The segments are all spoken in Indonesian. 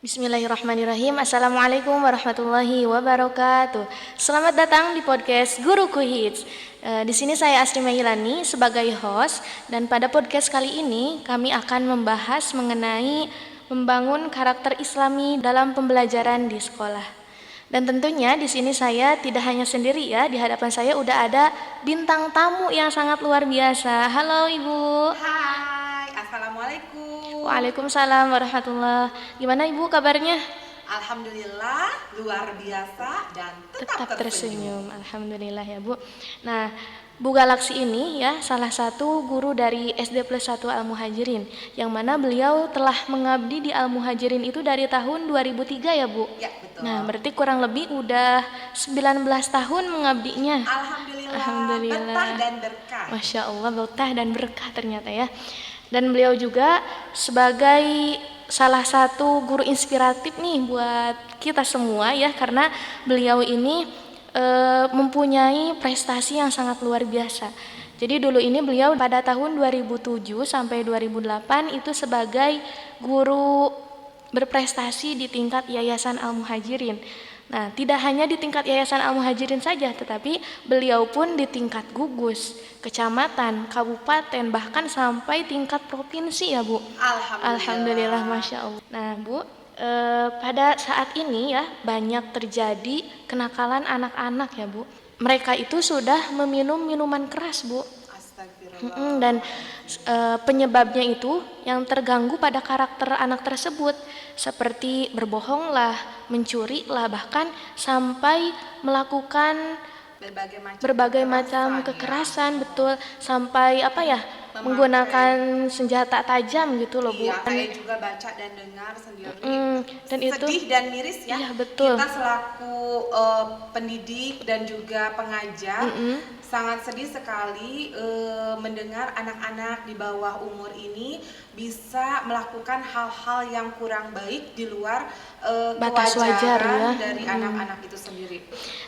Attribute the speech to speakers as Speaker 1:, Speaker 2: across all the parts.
Speaker 1: Bismillahirrahmanirrahim. Assalamualaikum warahmatullahi wabarakatuh. Selamat datang di podcast Guruku Hits. Di sini saya Asri Mahilani sebagai host, dan pada podcast kali ini kami akan membahas mengenai membangun karakter Islami dalam pembelajaran di sekolah. Dan tentunya di sini saya tidak hanya sendiri ya, di hadapan saya udah ada bintang tamu yang sangat luar biasa. Halo Ibu.
Speaker 2: Hai, Assalamualaikum.
Speaker 1: Waalaikumsalam warahmatullahi. Gimana Ibu kabarnya?
Speaker 2: Alhamdulillah, luar biasa dan tetap tersenyum.
Speaker 1: Alhamdulillah ya Bu. Nah, Bu Galaksi ini ya salah satu guru dari SD plus 1 Al-Muhajirin, yang mana beliau telah mengabdi di Al-Muhajirin itu dari tahun 2003 ya Bu.
Speaker 2: Ya, betul.
Speaker 1: Nah, berarti kurang lebih udah 19 tahun mengabdinya.
Speaker 2: Alhamdulillah, betah dan berkah.
Speaker 1: Masya Allah, betah dan berkah ternyata ya. Dan beliau juga sebagai salah satu guru inspiratif nih buat kita semua ya, karena beliau ini mempunyai prestasi yang sangat luar biasa. Jadi dulu ini beliau pada tahun 2007 sampai 2008 itu sebagai guru berprestasi di tingkat Yayasan Al-Muhajirin. Nah, tidak hanya di tingkat Yayasan Al-Muhajirin saja, tetapi beliau pun di tingkat gugus, kecamatan, kabupaten, bahkan sampai tingkat provinsi ya Bu. Alhamdulillah, Masya Allah. Nah Bu, pada saat ini ya banyak terjadi kenakalan anak-anak ya Bu. Mereka itu sudah meminum minuman keras Bu.
Speaker 2: Astagfirullah.
Speaker 1: Dan penyebabnya itu yang terganggu pada karakter anak tersebut, seperti berbohonglah, mencurilah, bahkan sampai melakukan berbagai macam kekerasan, betul, sampai menggunakan senjata tajam gitu loh Bu.
Speaker 2: Iya, saya juga baca dan dengar sendiri.
Speaker 1: Dan itu
Speaker 2: sedih dan miris ya.
Speaker 1: Iya, betul.
Speaker 2: Kita selaku pendidik dan juga pengajar sangat sedih sekali mendengar anak-anak di bawah umur ini bisa melakukan hal-hal yang kurang baik di luar
Speaker 1: batas wajar ya
Speaker 2: dari anak-anak itu sendiri.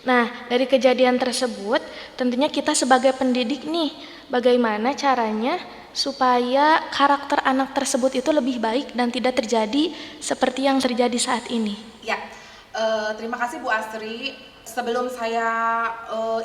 Speaker 1: Nah, dari kejadian tersebut tentunya kita sebagai pendidik nih, bagaimana caranya supaya karakter anak tersebut itu lebih baik dan tidak terjadi seperti yang terjadi saat ini.
Speaker 2: Ya, terima kasih Bu Asri. Sebelum saya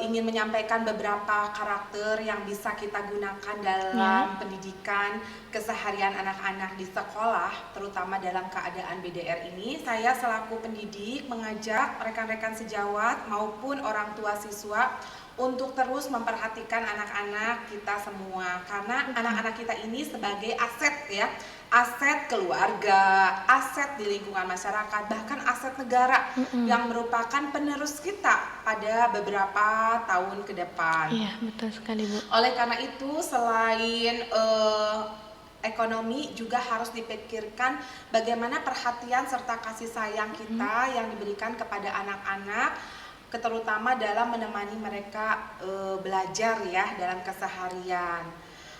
Speaker 2: ingin menyampaikan beberapa karakter yang bisa kita gunakan dalam pendidikan keseharian anak-anak di sekolah, terutama dalam keadaan BDR ini, saya selaku pendidik mengajak rekan-rekan sejawat maupun orang tua siswa untuk terus memperhatikan anak-anak kita semua, karena anak-anak kita ini sebagai aset ya, aset keluarga, aset di lingkungan masyarakat, bahkan aset negara yang merupakan penerus kita pada beberapa tahun ke depan.
Speaker 1: Iya, betul sekali Bu.
Speaker 2: Oleh karena itu, selain ekonomi juga harus dipikirkan bagaimana perhatian serta kasih sayang kita yang diberikan kepada anak-anak, terutama dalam menemani mereka belajar ya dalam keseharian.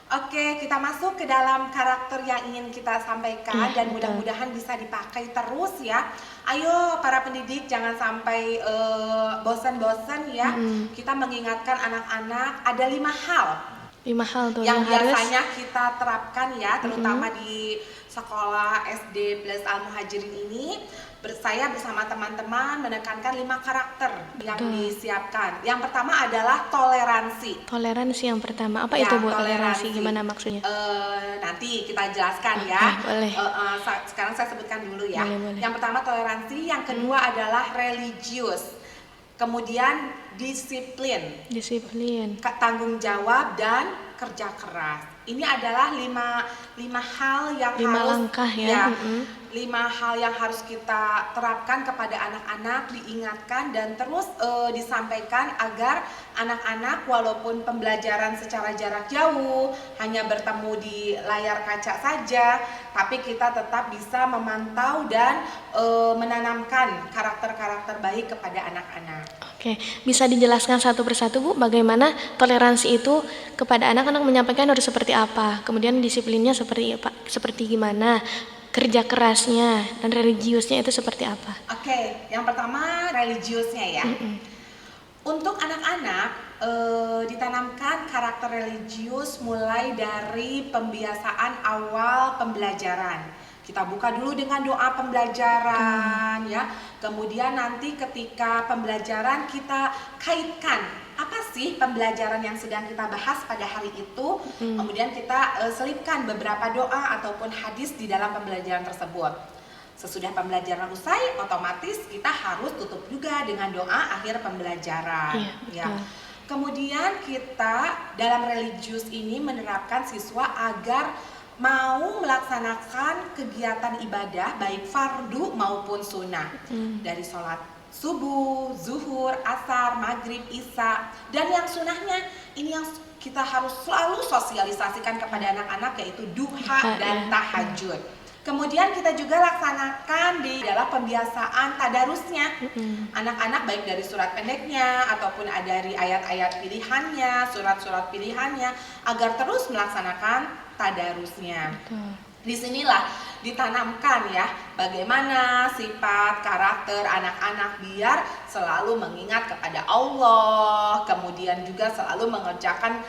Speaker 2: Oke, kita masuk ke dalam karakter yang ingin kita sampaikan dan mudah-mudahan bisa dipakai terus ya. Ayo para pendidik jangan sampai bosan-bosan ya. Kita mengingatkan anak-anak ada 5 hal.
Speaker 1: 5 hal tuh
Speaker 2: yang biasanya
Speaker 1: harus
Speaker 2: kita terapkan ya, terutama di sekolah SD plus Al-Muhajirin ini. Saya bersama teman-teman menekankan 5 karakter yang disiapkan. Yang pertama adalah toleransi.
Speaker 1: Toleransi yang pertama. Apa
Speaker 2: Ya,
Speaker 1: itu Bu
Speaker 2: toleransi.
Speaker 1: Gimana maksudnya?
Speaker 2: Nanti kita jelaskan ya.
Speaker 1: Boleh.
Speaker 2: Sekarang saya sebutkan dulu ya.
Speaker 1: Boleh.
Speaker 2: Yang pertama toleransi, yang kedua adalah religius. Kemudian disiplin, tanggung jawab, dan kerja keras. Ini adalah 5 hal yang
Speaker 1: 5 langkah ya.
Speaker 2: 5 hal yang harus kita terapkan kepada anak-anak, diingatkan dan terus disampaikan agar anak-anak walaupun pembelajaran secara jarak jauh, hanya bertemu di layar kaca saja, tapi kita tetap bisa memantau dan menanamkan karakter-karakter baik kepada anak-anak.
Speaker 1: Oke, bisa dijelaskan satu persatu Bu, bagaimana toleransi itu kepada anak-anak menyampaikan harus seperti apa, kemudian disiplinnya seperti gimana, kerja kerasnya, dan religiusnya itu seperti apa?
Speaker 2: Oke, yang pertama religiusnya ya. Untuk anak-anak ditanamkan karakter religius mulai dari pembiasaan awal pembelajaran. Kita buka dulu dengan doa pembelajaran ya. Kemudian nanti ketika pembelajaran kita kaitkan apa sih pembelajaran yang sedang kita bahas pada hari itu. Kemudian kita selipkan beberapa doa ataupun hadis di dalam pembelajaran tersebut. Sesudah pembelajaran usai, otomatis kita harus tutup juga dengan doa akhir pembelajaran. Ya. Kemudian kita dalam religius ini menerapkan siswa agar mau melaksanakan kegiatan ibadah baik fardu maupun sunnah, dari sholat subuh, zuhur, asar, maghrib, isya, dan yang sunnahnya ini yang kita harus selalu sosialisasikan kepada anak-anak, yaitu duha dan tahajud. Kemudian kita juga laksanakan di dalam pembiasaan tadarusnya. Anak-anak baik dari surat pendeknya ataupun dari ayat-ayat pilihannya, surat-surat pilihannya, agar terus melaksanakan tadarusnya. Disinilah ditanamkan ya bagaimana sifat karakter anak-anak biar selalu mengingat kepada Allah, kemudian juga selalu mengerjakan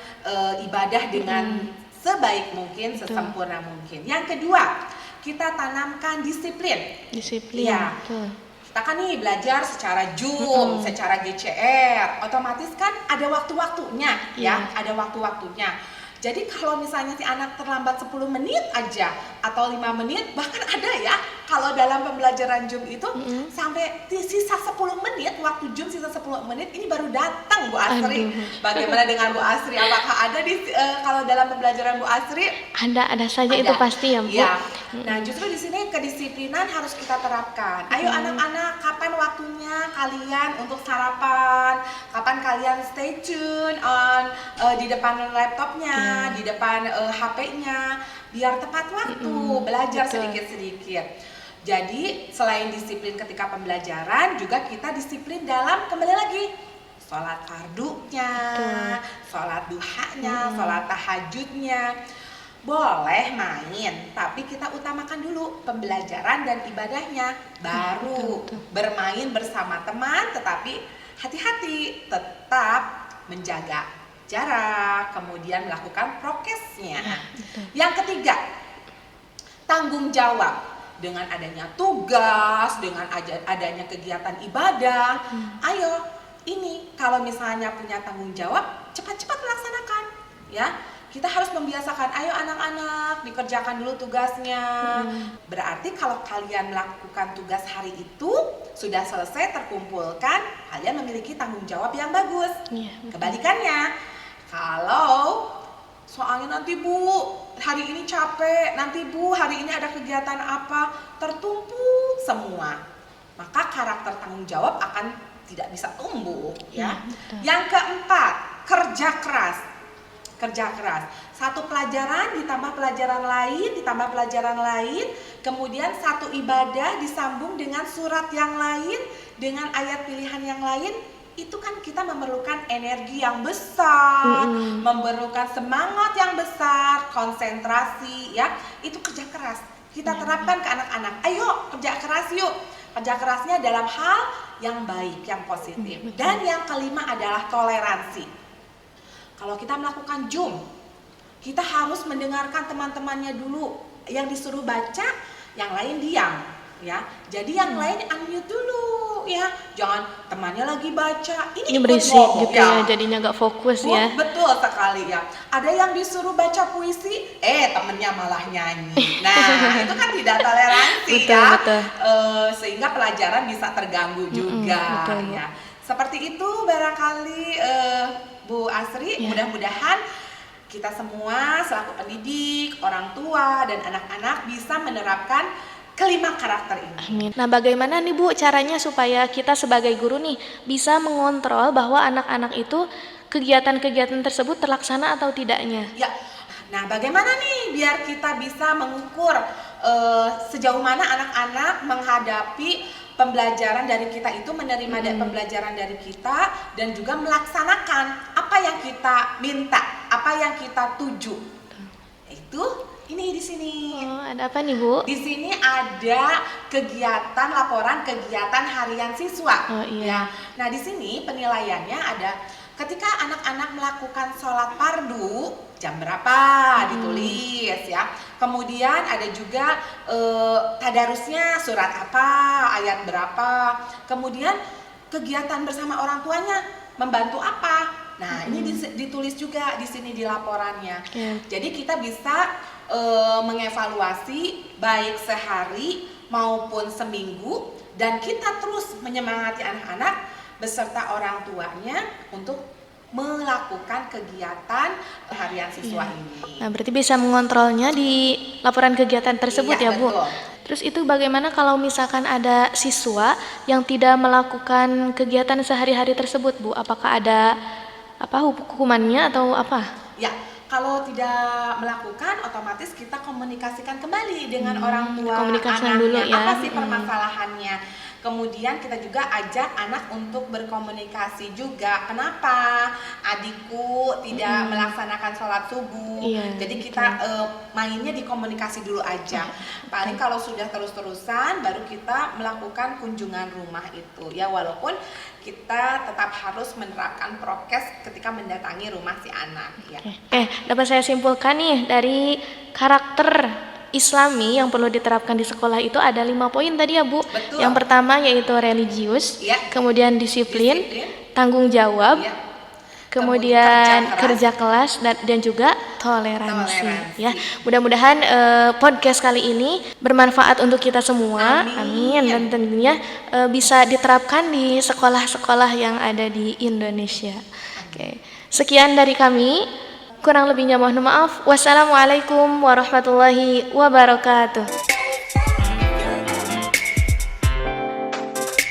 Speaker 2: ibadah dengan sebaik mungkin, sesempurna mungkin. Yang kedua, kita tanamkan disiplin. Ya. Kita kan nih belajar secara Zoom, secara GCR, otomatis kan ada waktu-waktunya ya, ada waktu-waktunya. Jadi kalau misalnya si anak terlambat 10 menit aja atau 5 menit, bahkan ada ya kalau dalam pembelajaran Zoom itu sampai sisa 10 menit, waktu Zoom sisa 10 menit ini baru datang Bu Asri. Bagaimana dengan Bu Asri? Apakah ada di kalau dalam pembelajaran Bu Asri?
Speaker 1: Ada saja itu pasti ya Bu.
Speaker 2: Ya. Nah, justru di sini kedisiplinan harus kita terapkan. Ayo anak-anak, kapan waktunya kalian untuk sarapan? Kapan kalian stay tune on di depan laptopnya, di depan HP-nya, biar tepat waktu belajar sedikit-sedikit. Jadi selain disiplin ketika pembelajaran, juga kita disiplin dalam kembali lagi sholat fardunya, sholat duhanya, sholat tahajudnya. Boleh main, tapi kita utamakan dulu pembelajaran dan ibadahnya, baru bermain bersama teman, tetapi hati-hati tetap menjaga jarak, kemudian melakukan prokesnya. Yang ketiga, tanggung jawab. Dengan adanya tugas, dengan adanya kegiatan ibadah, ayo ini kalau misalnya punya tanggung jawab, cepat-cepat melaksanakan ya. Kita harus membiasakan, ayo anak-anak dikerjakan dulu tugasnya. Berarti kalau kalian melakukan tugas hari itu sudah selesai terkumpulkan, kalian memiliki tanggung jawab yang bagus. Kebalikannya, kalau soalnya nanti Bu, hari ini capek, nanti Bu, hari ini ada kegiatan apa, tertumpuk semua, maka karakter tanggung jawab akan tidak bisa tumbuh ya. Yang keempat, kerja keras. Satu pelajaran ditambah pelajaran lain, kemudian satu ibadah disambung dengan surat yang lain, dengan ayat pilihan yang lain. Itu kan kita memerlukan energi yang besar, memerlukan semangat yang besar, konsentrasi ya. Itu kerja keras. Kita terapkan ke anak-anak. Ayo kerja keras yuk. Kerja kerasnya dalam hal yang baik, yang positif. Dan yang kelima adalah toleransi. Kalau kita melakukan Zoom, kita harus mendengarkan teman-temannya dulu. Yang disuruh baca, yang lain diam ya. Jadi yang lain unmute dulu ya. Jangan temannya lagi baca, ini
Speaker 1: berisik gitu ya, jadinya nggak fokus ya.
Speaker 2: Betul sekali ya. Ada yang disuruh baca puisi, temennya malah nyanyi. Nah, itu kan tidak toleransi ya. Sehingga pelajaran bisa terganggu juga ya. Seperti itu barangkali Bu Asri, mudah-mudahan kita semua selaku pendidik, orang tua, dan anak-anak bisa menerapkan kelima karakter ini.
Speaker 1: Amin. Nah, bagaimana nih Bu caranya supaya kita sebagai guru nih bisa mengontrol bahwa anak-anak itu kegiatan-kegiatan tersebut terlaksana atau tidaknya?
Speaker 2: Ya. Nah, bagaimana nih biar kita bisa mengukur sejauh mana anak-anak menghadapi pembelajaran dari kita itu, menerima pembelajaran dari kita, dan juga melaksanakan apa yang kita minta, apa yang kita tuju. Itu ini di sini.
Speaker 1: Ada apa nih Bu?
Speaker 2: Di sini ada kegiatan laporan kegiatan harian siswa. Ya. Nah, di sini penilaiannya ada ketika anak-anak melakukan sholat fardu, jam berapa ditulis ya. Kemudian ada juga tadarusnya surat apa, ayat berapa. Kemudian kegiatan bersama orang tuanya membantu apa. Nah, ini ditulis juga di sini di laporannya. Jadi kita bisa mengevaluasi baik sehari maupun seminggu, dan kita terus menyemangati anak-anak beserta orang tuanya untuk melakukan kegiatan harian siswa ini.
Speaker 1: Nah, berarti bisa mengontrolnya di laporan kegiatan tersebut ya, Bu?
Speaker 2: Betul.
Speaker 1: Terus itu bagaimana kalau misalkan ada siswa yang tidak melakukan kegiatan sehari-hari tersebut, Bu? Apakah ada hukumannya atau apa?
Speaker 2: Ya, kalau tidak melakukan, otomatis kita komunikasikan kembali dengan orang tua
Speaker 1: komunikasikan
Speaker 2: anaknya.
Speaker 1: dulu ya.
Speaker 2: Apa sih permasalahannya? Kemudian kita juga ajak anak untuk berkomunikasi juga. Kenapa adikku tidak melaksanakan sholat subuh? Jadi kita mainnya di komunikasi dulu aja. Paling kalau sudah terus-terusan, baru kita melakukan kunjungan rumah itu. Ya, walaupun kita tetap harus menerapkan prokes ketika mendatangi rumah si anak. Ya.
Speaker 1: Dapat saya simpulkan nih dari karakter Islami yang perlu diterapkan di sekolah itu ada 5 poin tadi ya, Bu.
Speaker 2: Betul.
Speaker 1: Yang pertama yaitu religius, kemudian disiplin, tanggung jawab, kemudian kerja keras dan juga toleransi. Ya, mudah-mudahan podcast kali ini bermanfaat untuk kita semua. Amin. Dan tentunya bisa diterapkan di sekolah-sekolah yang ada di Indonesia. Sekian dari kami. Kurang lebihnya mohon maaf. Wassalamualaikum warahmatullahi wabarakatuh.